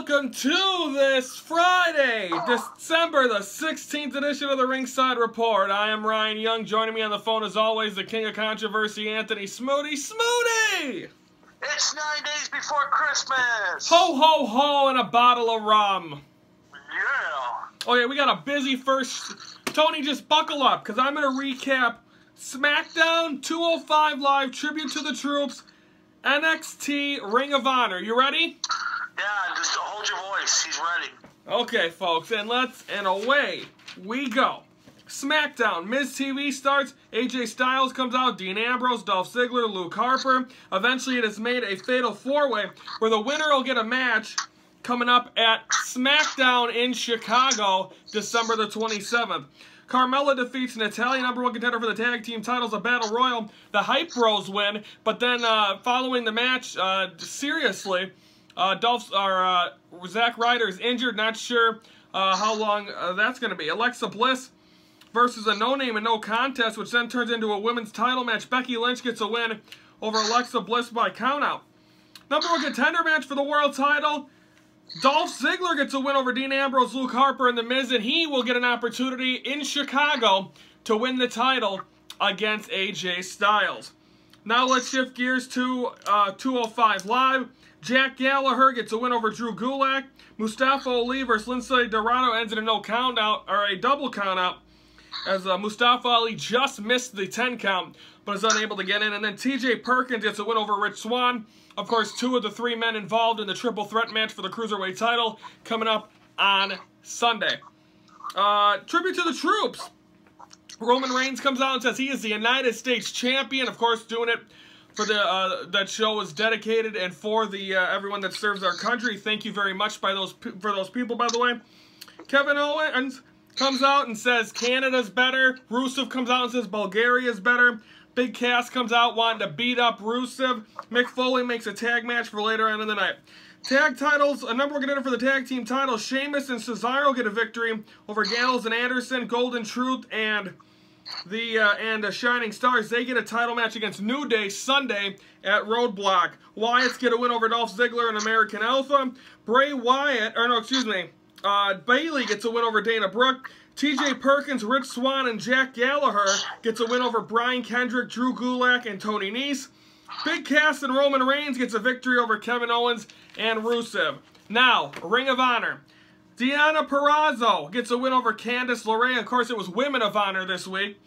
welcome to this Friday, December the 16th edition of the Ringside Report. I am Ryan Young. Joining me on the phone as always, the king of controversy, Anthony Smoody. Smoody! It's 9 days before Christmas! Ho, ho, ho, and a bottle of rum. Yeah. Okay, we got a busy first. Tony, just buckle up, because I'm going to recap Smackdown 205 Live, Tribute to the Troops, NXT, Ring of Honor. You ready? Yeah, just hold your voice. He's ready. Okay, folks, and away we go. Smackdown, Miz TV starts, AJ Styles comes out, Dean Ambrose, Dolph Ziggler, Luke Harper. Eventually it is made a fatal four-way where the winner will get a match coming up at Smackdown in Chicago, December the 27th. Carmella defeats Natalya, #1 contender for the tag team titles of Battle Royal. The Hype Bros win, but then following the match, seriously, Zack Ryder is injured, not sure how long that's going to be. Alexa Bliss versus a no-name and no contest, which then turns into a women's title match. Becky Lynch gets a win over Alexa Bliss by countout. #1 contender match for the world title. Dolph Ziggler gets a win over Dean Ambrose, Luke Harper, and The Miz, and he will get an opportunity in Chicago to win the title against AJ Styles. Now let's shift gears to 205 Live. Jack Gallagher gets a win over Drew Gulak. Mustafa Ali versus Lindsay Dorado ends in a no count out, or a double count out, as Mustafa Ali just missed the 10 count, but is unable to get in. And then TJ Perkins gets a win over Rich Swann. Of course, 2 of the 3 men involved in the triple threat match for the Cruiserweight title coming up on Sunday. Tribute to the Troops. Roman Reigns comes out and says he is the United States Champion. Of course, doing it for the that show is dedicated and for the everyone that serves our country. Thank you very much for those people, by the way. Kevin Owens comes out and says Canada's better. Rusev comes out and says Bulgaria's better. Big Cass comes out wanting to beat up Rusev. Mick Foley makes a tag match for later on in the night. Tag titles, a #1 contender for the tag team title. Sheamus and Cesaro get a victory over Gallows and Anderson. Golden Truth and the Shining Stars, they get a title match against New Day Sunday at Roadblack. Wyatt's get a win over Dolph Ziggler and American Alpha. Bayley gets a win over Dana Brooke. TJ Perkins, Rich Swann, and Jack Gallagher gets a win over Brian Kendrick, Drew Gulak, and Tony Nese. Big Cass and Roman Reigns gets a victory over Kevin Owens and Rusev. Now, Ring of Honor. Deonna Purrazzo gets a win over Candice LeRae. Of course, it was Women of Honor this week.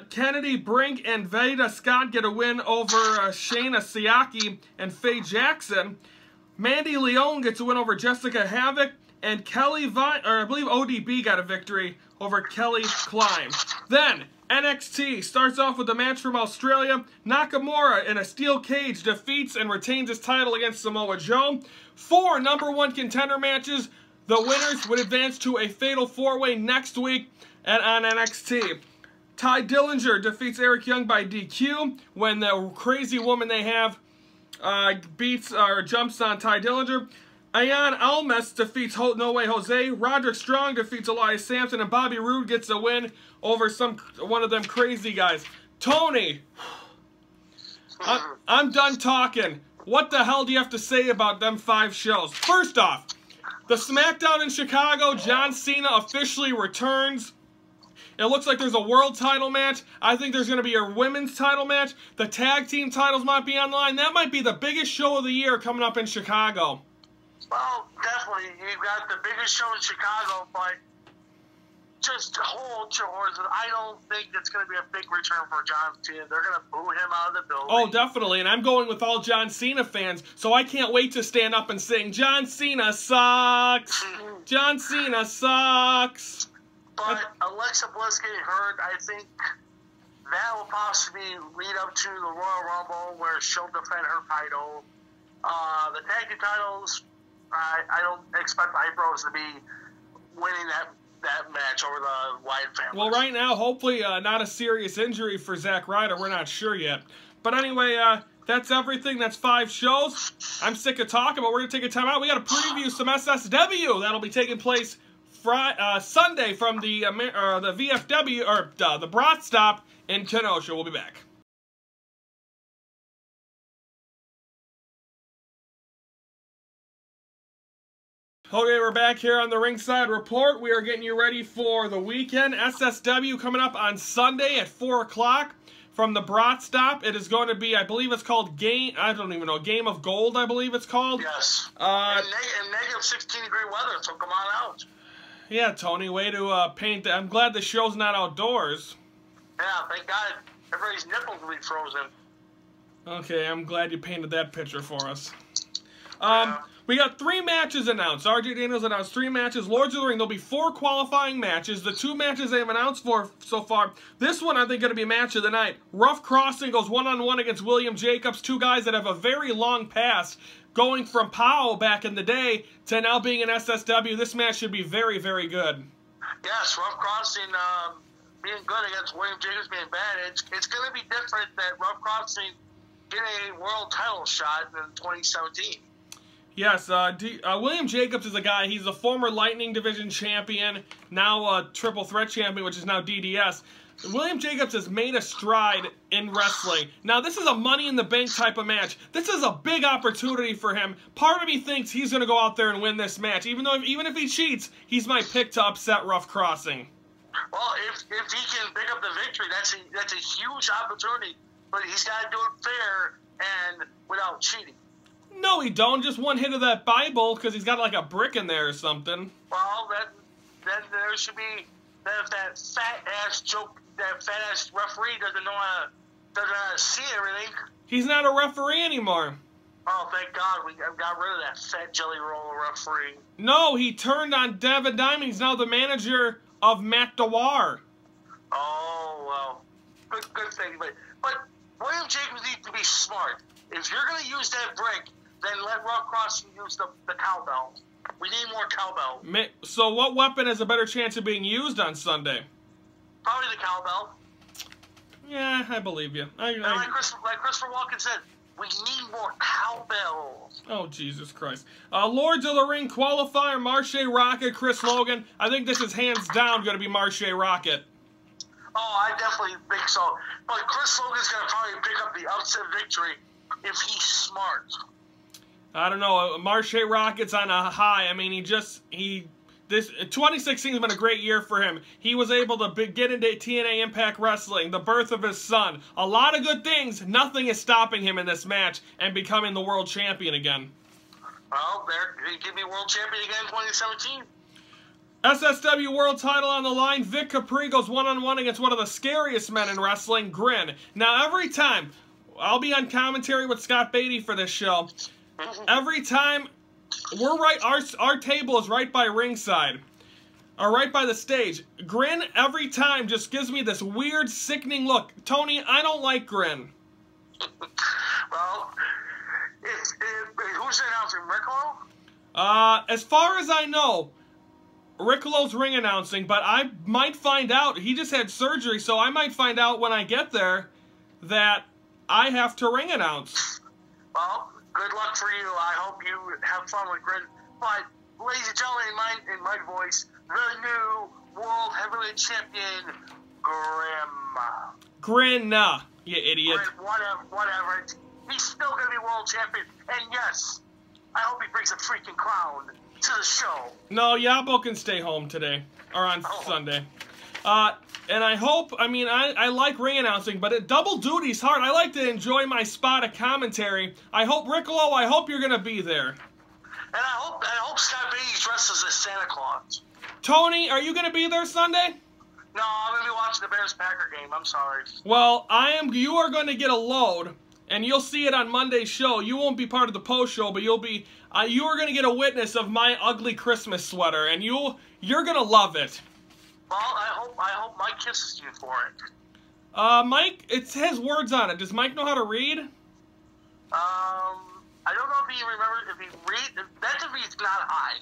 Kennedy Brink and Veda Scott get a win over Shayna Siaki and Faye Jackson. Mandy Leon gets a win over Jessica Havoc. And I believe ODB got a victory over Kelly Klein. Then, NXT starts off with a match from Australia. Nakamura in a steel cage defeats and retains his title against Samoa Joe. 4 #1 contender matches. The winners would advance to a fatal 4-way next week on NXT. Ty Dillinger defeats Eric Young by DQ when the crazy woman they have jumps on Ty Dillinger. Ayan Almas defeats No Way Jose. Roderick Strong defeats Elias Sampson, and Bobby Roode gets a win over one of them crazy guys. Tony, I'm done talking. What the hell do you have to say about them 5 shows? First off, the Smackdown in Chicago, John Cena officially returns. It looks like there's a world title match. I think there's going to be a women's title match. The tag team titles might be online. That might be the biggest show of the year coming up in Chicago. Well, definitely. You've got the biggest show in Chicago, but just hold your horses. I don't think it's going to be a big return for John Cena. They're going to boo him out of the building. Oh, definitely. And I'm going with all John Cena fans, so I can't wait to stand up and sing, John Cena sucks. John Cena sucks. But Alexa Bliss getting hurt, I think that will possibly lead up to the Royal Rumble where she'll defend her title. The tag team titles, I don't expect the Hype Bros to be winning that match over the Wyatt family. Well, right now, hopefully not a serious injury for Zack Ryder. We're not sure yet. But anyway, that's everything. That's 5 shows. I'm sick of talking, but we're going to take a time out. We got to preview some SSW. That'll be taking place Sunday from the VFW, or the Brat Stop in Kenosha. We'll be back. Okay, we're back here on the Ringside Report. We are getting you ready for the weekend. SSW coming up on Sunday at 4 o'clock from the Brat Stop. It is going to be, I believe it's called Game of Gold, I believe it's called. Yes. And negative 16-degree weather, so come on out. Yeah, Tony, way to paint that. I'm glad the show's not outdoors. Yeah, thank God. Everybody's nipples will be frozen. Okay, I'm glad you painted that picture for us. Yeah. We got 3 matches announced. RJ Daniels announced 3 matches. Lords of the Ring, there'll be 4 qualifying matches. The 2 matches they've announced for so far. This one, I think, going to be match of the night. Rough Crossing goes one-on-one against William Jacobs. 2 guys that have a very long past, going from POW back in the day to now being in SSW. This match should be very, very good. Yes, Rough Crossing being good against William Jacobs being bad. It's going to be different that Rough Crossing get a world title shot in 2017. Yes, William Jacobs is a guy, he's a former Lightning Division champion, now a Triple Threat champion, which is now DDS. William Jacobs has made a stride in wrestling. Now, this is a Money in the Bank type of match. This is a big opportunity for him. Part of me thinks he's going to go out there and win this match. Even if he cheats, he's my pick to upset Rough Crossing. Well, if he can pick up the victory, that's a huge opportunity. But he's got to do it fair and without cheating. No, he don't. Just one hit of that Bible because he's got like a brick in there or something. Well, then there should be that fat ass referee doesn't know how to see everything. He's not a referee anymore. Oh, thank God we got rid of that fat jelly roll referee. No, he turned on Devin Diamond. He's now the manager of Matt B.A.R. Oh, well, good thing. But William Jacobs needs to be smart. If you're going to use that brick, then let Rough Crossing use the cowbell. We need more cowbell. So what weapon has a better chance of being used on Sunday? Probably the cowbell. Yeah, I believe you. Like Christopher Walken said, we need more cowbell. Oh, Jesus Christ. Lords of the Ring qualifier, Marshe Rocket, Chris Logan. I think this is hands down going to be Marshe Rocket. Oh, I definitely think so. But Chris Logan's going to probably pick up the upset victory if he's smart. I don't know. Marshe Rocket's on a high. I mean, 2016 has been a great year for him. He was able to get into TNA Impact Wrestling, the birth of his son. A lot of good things. Nothing is stopping him in this match and becoming the world champion again. Well, he could be world champion again in 2017. SSW World Title on the line. Vic Capri goes one-on-one against one of the scariest men in wrestling, Grin. Now, every time, I'll be on commentary with Scott Beatty for this show. Every time, we're right, our table is right by ringside, or right by the stage. Grin, every time, just gives me this weird, sickening look. Tony, I don't like Grin. Well, who's announcing, Riccolo? As far as I know, Riccolo's ring announcing, but I might find out. He just had surgery, so I might find out when I get there that I have to ring announce. Well, good luck for you. I hope you have fun with Grin. But, ladies and gentlemen, in my voice, the new World Heavyweight Champion, Grin, you idiot. Grin, whatever. He's still going to be World Champion. And yes, I hope he brings a freaking crown to the show. No, Yabo can stay home today, or on Sunday. And I hope, I like ring announcing, but double duty's hard. I like to enjoy my spot of commentary. I hope, Riccolo, I hope you're going to be there. And I hope Scott Beatty's dressed as Santa Claus. Tony, are you going to be there Sunday? No, I'm going to be watching the Bears-Packer game. I'm sorry. Well, you are going to get a load, and you'll see it on Monday's show. You won't be part of the post show, but you are going to get a witness of my ugly Christmas sweater, and you're going to love it. Well, I hope Mike kisses you for it. Mike, it has words on it. Does Mike know how to read? I don't know if he reads. That degree is not high.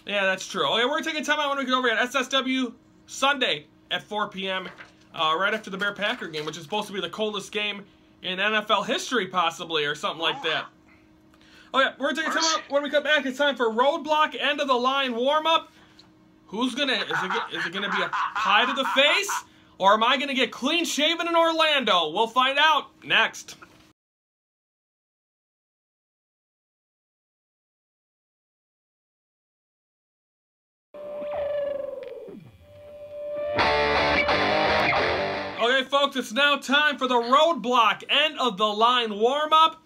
Yeah, that's true. Okay, we're taking time out when we get over here at SSW Sunday at 4 p.m. Right after the Bear-Packer game, which is supposed to be the coldest game in NFL history, possibly, or something like that. Okay, we're taking time out. When we come back, it's time for Roadblock end of the line warm-up. Is it gonna be a pie to the face? Or am I gonna get clean shaven in Orlando? We'll find out next. folks, it's now time for the Roadblock end of the line warm-up.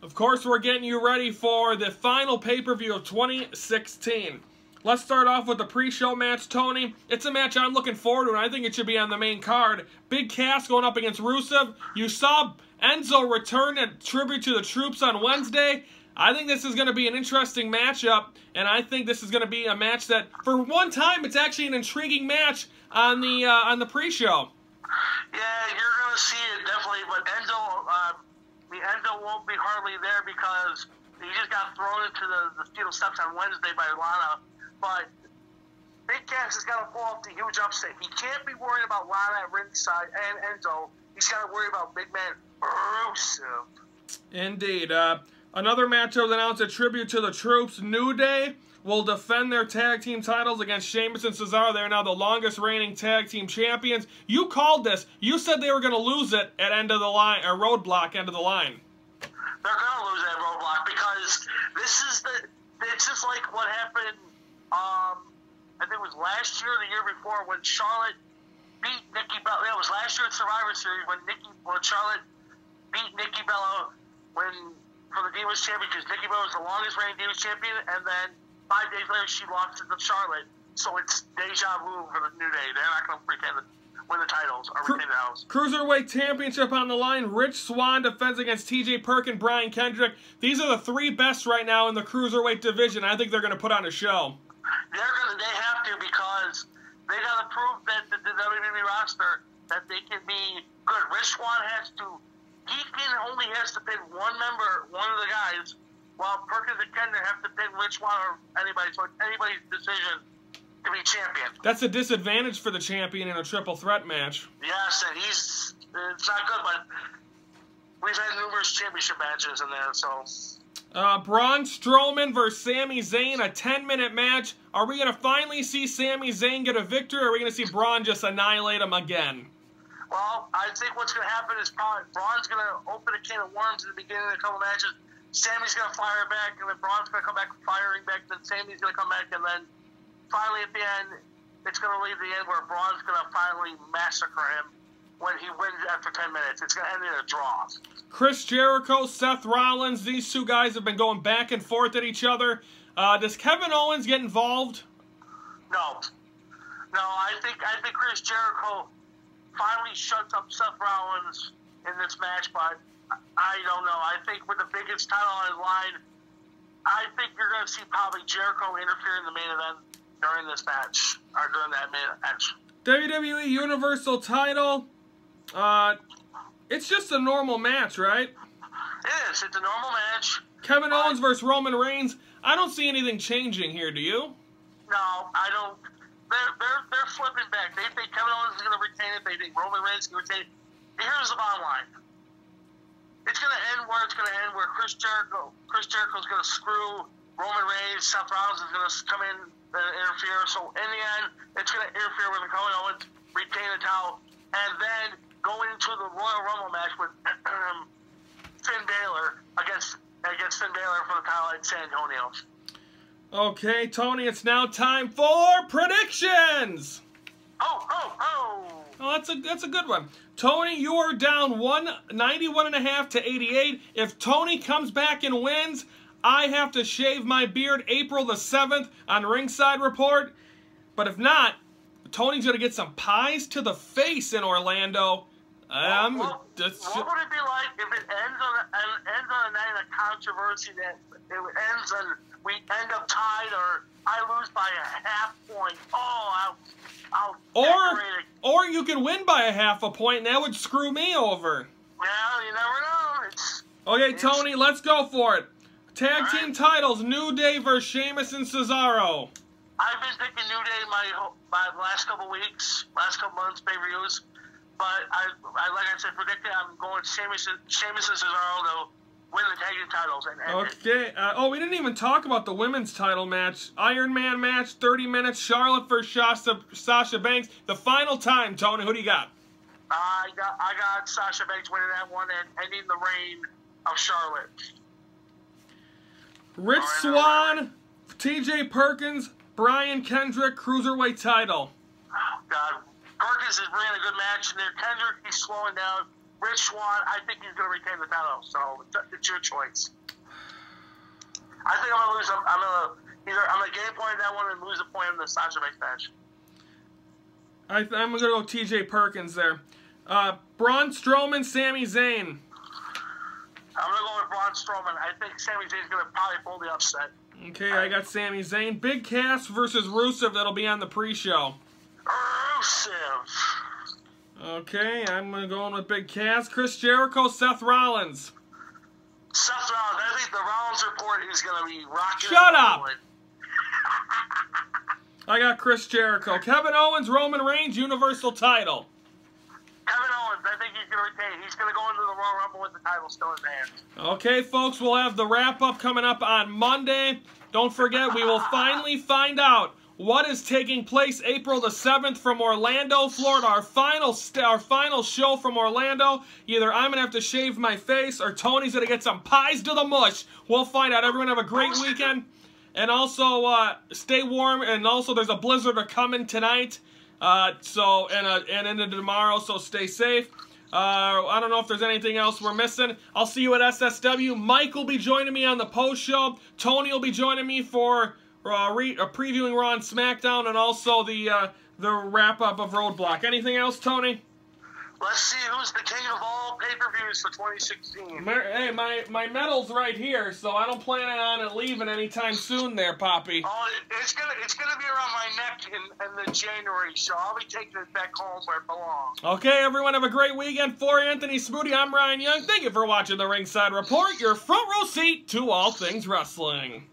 Of course, we're getting you ready for the final pay-per-view of 2016. Let's start off with the pre-show match, Tony. It's a match I'm looking forward to, and I think it should be on the main card. Big Cass going up against Rusev. You saw Enzo return at Tribute to the Troops on Wednesday. I think this is going to be an interesting matchup, and I think this is going to be a match that, for one time, it's actually an intriguing match on the pre-show. Yeah, you're going to see it, definitely, but Enzo won't be hardly there because he just got thrown into the steel steps on Wednesday by Lana, but Big Cass has got to pull off the huge upset. He can't be worried about Lana at ringside and Enzo. He's got to worry about big man Rusev. Indeed. Another match was announced, a tribute to the Troops. New Day will defend their tag team titles against Sheamus and Cesaro. They are now the longest reigning tag team champions. You called this. You said they were going to lose it at end of the line, or Roadblock end of the line. They're going to lose at Roadblock because it's just like what happened, I think it was last year or the year before when Charlotte beat Nikki Bella. Yeah, it was last year at Survivor Series when Charlotte beat Nikki Bella for the Divas Champion, because Nikki Bella was the longest reigning Divas Champion, and then 5 days later she lost it to Charlotte. So it's deja vu for the New Day. They're not going to pretend to win the titles or retain the titles. Cruiserweight Championship on the line. Rich Swann defends against T.J. Perkins, Brian Kendrick. These are the three best right now in the Cruiserweight division. I think they're going to put on a show. They have to, because they got to prove that the WWE roster that they can be good. Rich Swann only has to pin one of the guys, while Perkins and Kendrick have to pin Rich Swann or anybody. So it's anybody's decision to be champion. That's a disadvantage for the champion in a triple threat match. Yes, and it's not good, but we've had numerous championship matches in there, so. Braun Strowman versus Sami Zayn, a 10-minute match. Are we going to finally see Sami Zayn get a victory, or are we going to see Braun just annihilate him again? Well, I think what's going to happen is Braun's going to open a can of worms at the beginning of a couple matches. Sammy's going to fire back, and then Braun's going to come back firing back, then Sammy's going to come back, and then finally at the end, it's going to leave the end where Braun's going to finally massacre him when he wins after 10 minutes. It's going to end in a draw. Chris Jericho, Seth Rollins, these two guys have been going back and forth at each other. Does Kevin Owens get involved? No, I think Chris Jericho finally shuts up Seth Rollins in this match, but I don't know. I think with the biggest title on his line, I think you're going to see probably Jericho interfere in the main event during this match, or during that main match. WWE Universal title, it's just a normal match, right? It is. It's a normal match. Kevin Owens versus Roman Reigns. I don't see anything changing here, do you? No, I don't. They're flipping back. They think Kevin Owens is going to retain it. They think Roman Reigns is going to retain it. Here's the bottom line. It's going to end where it's going to end, where Chris Jericho's going to screw Roman Reigns. Seth Rollins is going to come in and interfere. So in the end, it's going to interfere with Kevin Owens, retain the title, and then go into the Royal Rumble match with Finn Balor against Finn Balor for the title at San Antonio. Okay, Tony, it's now time for predictions. Oh, that's a good one. Tony, you are down 91.5 to 88. If Tony comes back and wins, I have to shave my beard April the 7th on Ringside Report. But if not, Tony's going to get some pies to the face in Orlando. What would it be like if it ends on a night of controversy, that it ends and we end up tied, or I lose by a half point? Oh, I'll decorate it. Or you can win by a half a point, and that would screw me over. Well, you never know. Okay, Tony, let's go for it. Tag team titles, New Day versus Sheamus and Cesaro. I've been picking New Day my last couple weeks, last couple months, pay-per-views. But I like I said, predicted I'm going Sheamus and Cesaro to win the tag team titles. Okay. We didn't even talk about the women's title match. Iron Man match, 30 minutes. Charlotte versus Sasha Banks. The final time, Tony. Who do you got? I got Sasha Banks winning that one and ending the reign of Charlotte. Rich Swann, T.J. Perkins, Brian Kendrick, Cruiserweight title. Oh, God. Perkins Perkins is bringing a good match in there. Kendrick, he's slowing down. Rich Swann, I think he's going to retain the title. So it's your choice. I think I'm going to lose. I'm going to game point that one and lose a point in the Sasha Banks match. I'm going to go TJ Perkins there. Braun Strowman, Sami Zayn. I'm going to go with Braun Strowman. I think Sami Zayn's going to probably pull the upset. Okay, I got Sami Zayn. Big Cass versus Rusev. That'll be on the pre-show. Rusev. Okay, I'm going to go in with Big Cass. Chris Jericho, Seth Rollins. Seth Rollins. I think the Rollins report is going to be rocking. Shut up! I got Chris Jericho. Kevin Owens, Roman Reigns, Universal title. Kevin Owens, I think he's going to retain. He's going to go into the Royal Rumble with the title still in his hand. Okay, folks, we'll have the wrap-up coming up on Monday. Don't forget, we will finally find out what is taking place April the 7th from Orlando, Florida. Our final show from Orlando. Either I'm going to have to shave my face or Tony's going to get some pies to the mush. We'll find out. Everyone have a great weekend. And also, stay warm. And also, there's a blizzard coming tonight. And into tomorrow, so stay safe. I don't know if there's anything else we're missing. I'll see you at SSW. Mike will be joining me on the post show. Tony will be joining me for previewing Raw and SmackDown, and also the wrap up of Roadblock. Anything else, Tony? Let's see who's the king of all pay-per-views for 2016. Hey, my medal's right here, so I don't plan on it leaving anytime soon there, Poppy. Oh, it's gonna be around my neck in the January show. I'll be taking it back home where it belongs. Okay, everyone, have a great weekend. For Anthony Smoody, I'm Ryan Young. Thank you for watching the Ringside Report, your front row seat to all things wrestling.